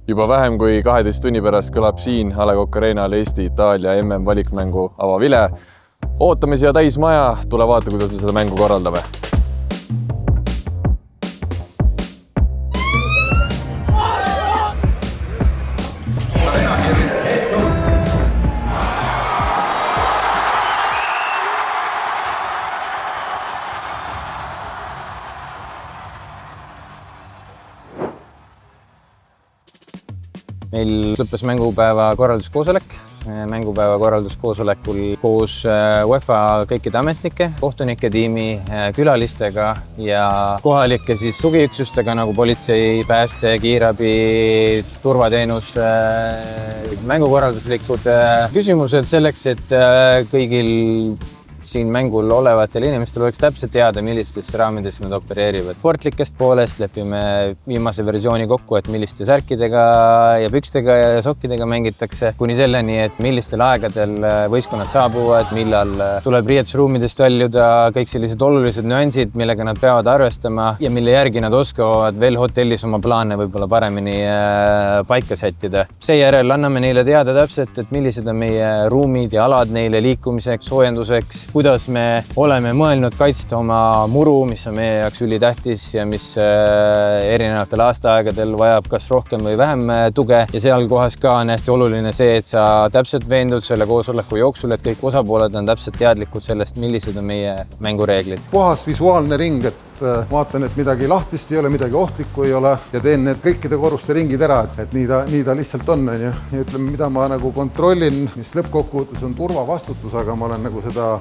Juba vähem kui 12 tunni pärast kõlab siin A. Le Coq Arena'l Eesti-Itaalia MM-valikmängu avavile. Ootame siia täis maja, tule vaata, kuidas me seda mängu korraldame. Meil lõppes mängupäeva korralduskoosolek. Mängupäeva korralduskoosolekul koos UEFA kõikide ametnike, kohtunike tiimi, külalistega ja kohalike tugiüksustega nagu politsei, pääste, kiirabi, turvateenus, mängukorralduslikud küsimused selleks, et kõigil siin mängul olevatel inimestel oleks täpselt teada, millistesse raamidesse nad opereerivad. Sportlikest poolest lepime viimase versiooni kokku, et milliste särkidega ja pükstega ja sokkidega mängitakse, kuni selleni, et millistel aegadel võistkonnad saabuvad, millal tuleb riietusruumidest väljuda, kõik sellised olulised nüansid, millega nad peavad arvestama ja mille järgi nad oskavad veel hotellis oma plaane võib-olla paremini paika sättida. Seejärel anname neile teada täpselt, et millised on meie ruumid ja alad neile liikumiseks, soojenduseks, kuidas me oleme mõelnud kaitsta oma muru, mis on meie jaoks ülitähtis ja mis erinevatel aastaaegadel vajab kas rohkem või vähem tuge. Ja seal kohas ka on hästi oluline see, et sa täpselt veendud selle koosoleku jooksul, et kõik osapooled on täpselt teadlikud sellest, millised on meie mängureeglid. Puhas visuaalne ring, et vaatan, et midagi lahtist ei ole, midagi ohtlikku ei ole ja teen need kõikide korruste ringid ära, et nii ta lihtsalt on. Ja ütleme, mida ma nagu kontrollin, mis lõppkokkuvõttes on turvavastutus, aga ma olen nagu seda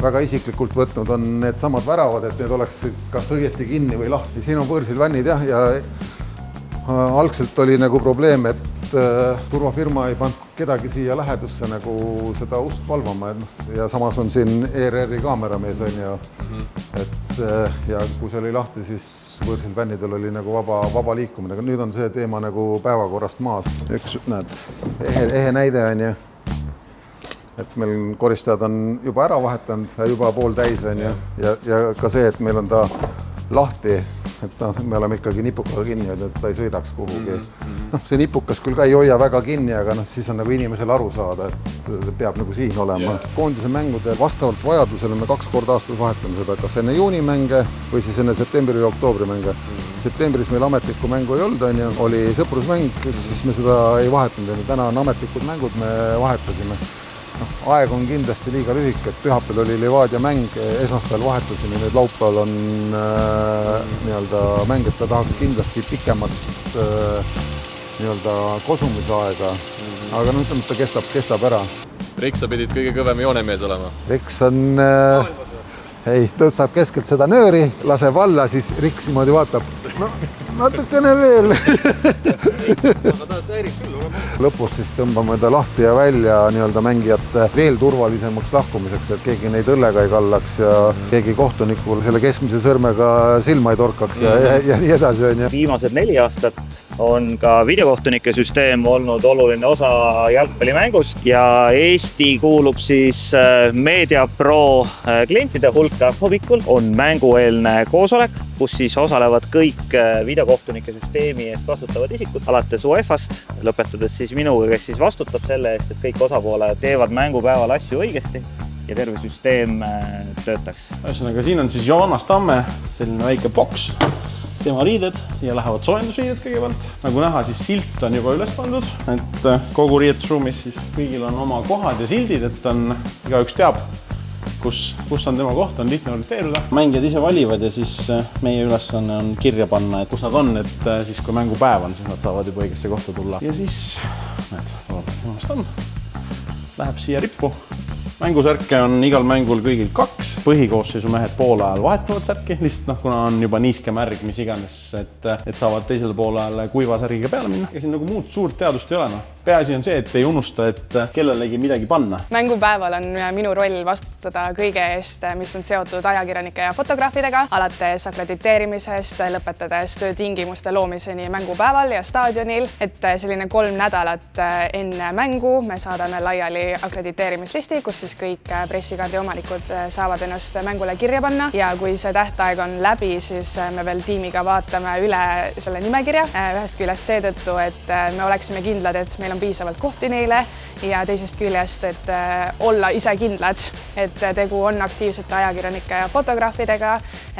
väga isiklikult võtnud, on need samad väravad, et need oleks kas õieti kinni või lahti. Siin on võõrsil vännid jah, ja algselt oli nagu probleem, et turvafirma ei pannud kedagi siia lähedusse nagu seda ust valvama. Ja samas on siin ERR-i kaameramees, et ja kui see oli lahti, siis võõrsil vännidel oli nagu vaba liikumine. Aga nüüd on see teema nagu päevakorrast maas. Üks, näed, ehe näide on ju. Et meil koristajad on juba ära vahetanud ja juba pool täis on ja ka see, et meil on ta lahti, et me oleme ikkagi nipukaga kinni, et ta ei sõidaks kuhugi. See nipukas küll ka ei hoia väga kinni, aga siis on nagu inimesel aru saada, et peab nagu siin olema. Koondise mängude vastavalt vajadusele me 2 korda aastas vahetame seda, kas enne juunimänge või siis enne septembri ja oktoobri mänge. Septembris meil ametlikku mängu ei olnud, oli sõprusmäng, siis me seda ei vahetanud. Täna on ametlikud mängud, me vahetasime. Aeg on kindlasti liiga lühike, et pühapäeval oli Levadia mäng, esmaspäeval vahetasime, nüüd laupäeval on mäng, et ta tahaks kindlasti pikemat kosumisaega, aga ütleme, et ta kestab ära. Riks, sa pidid kõige kõvem joonemees olema. Riks on, tõstab keskelt seda nööri, laseb alla, siis Riks niimoodi vaatab, natukene veel. Lõpus siis tõmbame ta lahti ja välja mängijate veel turvalisemaks lahkumiseks, et keegi neid õllega ei kallaks ja keegi kohtunikul selle keskmise sõrmega silma ei torkaks ja nii edasi. Viimased 4 aastat on ka videokohtunike süsteem olnud oluline osa jalgpallimängust ja Eesti kuulub siis MediaPro klientide hulka. Hommikul on mängueelne koosolek, kus siis osalevad kõik videokohtunike süsteemi eest vastutavad isikud, alates UEFA-st, lõpetades siis minuga, kes siis vastutab selle eest, et kõik osapooled teevad mängupäeval asju õigesti ja terve süsteem töötaks. Ühesõnaga, siin on siis Joonas Tamme, selline väike boks, tema riided, siia lähevad soojendusriided kõigepealt. Nagu näha, siis silt on juba üles pandud, et kogu riietusruumis siis kõigil on oma kohad ja sildid, et igaüks teab, kus on tema koht, on lihtne orienteeruda. Mängijad ise valivad ja siis meie ülesanne on kirja panna, kus nad on, et siis kui mängupäev on, siis nad saavad juba õigesse kohta tulla. Ja siis, Joonas Tamm läheb siia rippu. Mängusärke on igal mängul kõigil 2. Põhikoosseisu mehed poole ajal vahetavad särki, lihtsalt kuna on juba niiske märg, mis iganes, et saavad teisel poole ajal kuiva särgiga peale minna. Ega siin nagu muud suurt teadust ei ole. peaasi on see, et ei unusta, et kellelegi midagi panna. Mängupäeval on minu roll vastutada kõige eest, mis on seotud ajakirjanike ja fotograafidega, alates akrediteerimisest, lõpetades töötingimuste loomiseni mängupäeval ja staadionil, et selline 3 nädalat enne mängu me saadame laiali akrediteerimislisti, kus siis kõik pressikaardi omanikud saavad ennast mängule kirja panna ja kui see tähtaeg on läbi, siis me veel tiimiga vaatame üle selle nimekirja. Ühest küljest seetõttu, et me oleksime kindlad, et meil on piisavalt kohti neile ja teisest küljest, et olla ise kindlad, et tegu on aktiivsete ajakirjanike ja fotograafidega,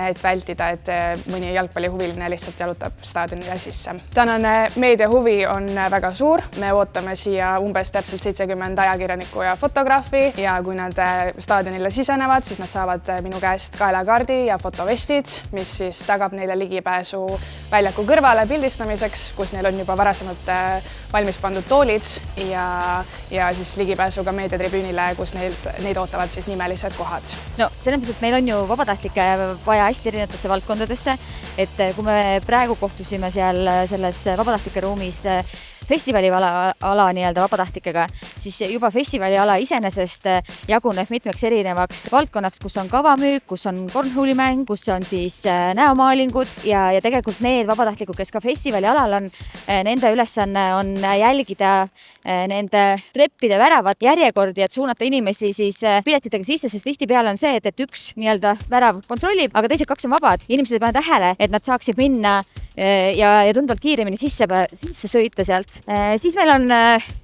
et vältida, et mõni jalgpallihuviline lihtsalt jalutab staadionile sisse. Tänane meediahuvi on väga suur. Me ootame siia umbes täpselt 70 ajakirjanikku ja fotograafi ja kui nad staadionile sisenevad, siis nad saavad minu käest kaelakaardi ja fotovestid, mis siis tagab neile ligipääsu väljaku kõrvale pildistamiseks, kus neil on juba varasemalt valmis pandud toolid ja siis ligipääsu ka meediatribüünile, kus neid ootavad siis nimelised kohad. No selles mõttes, et meil on ju vabatahtlikke vaja hästi erinevatesse valdkondadesse, et kui me praegu kohtusime seal selles vabatahtlike ruumis festivaliala nii-öelda vabatahtlikega, siis juba festivaliala iseenesest jaguneb mitmeks erinevaks valdkonnaks, kus on kavamüük, kus on kornhulimäng, kus on siis näomaalingud ja tegelikult need vabatahtlikud, kes ka festivalialal on, nende ülesanne on jälgida nende treppide väravat järjekordi, et suunata inimesi siis piletitega sisse, sest tihtipeale on see, et üks nii-öelda värav kontrollib, aga teised 2 on vabad. Inimesed ei pane tähele, et nad saaksid minna ja tundvalt kiiremini sisse sõita sealt. Siis meil on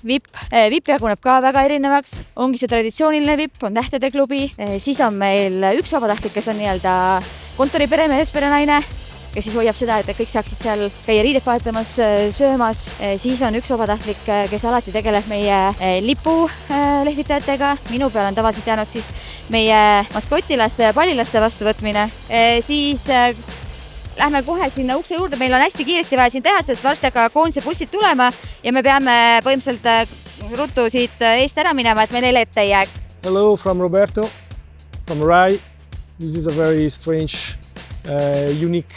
VIP. VIP jaguneb ka väga erinevaks. Ongi see traditsiooniline VIP, on tähtede klubi. Siis on meil üks vabatahtlik, kes on nii-öelda kontoriperemees, perenaine, kes siis hoiab seda, et kõik saaksid seal käia riidet vahetamas, söömas. Siis on üks vabatahtlik, kes alati tegeleb meie lipu lehvitajatega. Minu peal on tavaliselt jäänud siis meie maskotilaste ja pallilaste vastuvõtmine. Siis lähme kohe sinna ukse juurde, meil on hästi kiiresti vaja siin teha, sest varsti hakkavad koondise bussid tulema ja me peame põhimõtteliselt ruttu siit eest ära minema, et meil ei ette ei jää. Hello from Roberto, from Rai. This is a very strange, unique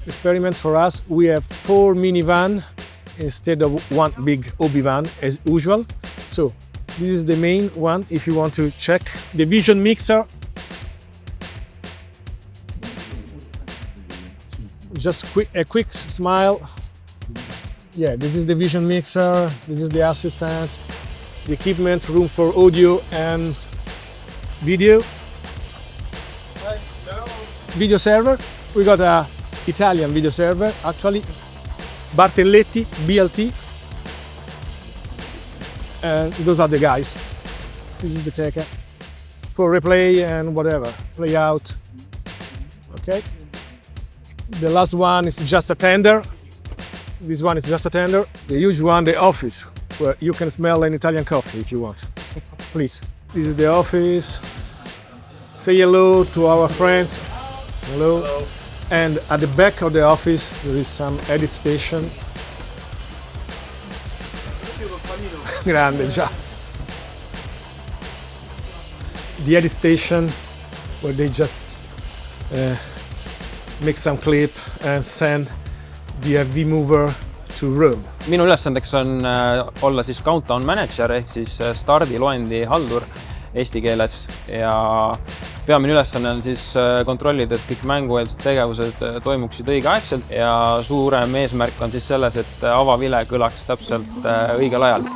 experiment for us. We have 4 minivan instead of 1 big obi van as usual. So this is the main one if you want to check the vision mixer. Just a quick smile. Yeah, this is the vision mixer. This is the assistant, the equipment room for audio and video. Video server. We got a Italian video server actually. Bartelletti, BLT. And those are the guys. This is the techer for replay and whatever, play out. Okay. The last one is just a tender. This one is just a tender. The huge one, the office, where you can smell an Italian coffee if you want. Please. This is the office. Say hello to our friends. Hello. Hello. And at the back of the office, there is some edit station. Grande, già. The edit station, where they just make some clip and send via V-Mover to room. Minu ülesandeks on olla siis countdown manager ehk siis stardiloendi haldur eesti keeles ja peamine ülesanne on siis kontrollida, et kõik mängueelsed tegevused toimuksid õigeaegselt ja suurem eesmärk on siis selles, et avavile kõlaks täpselt õigel ajal.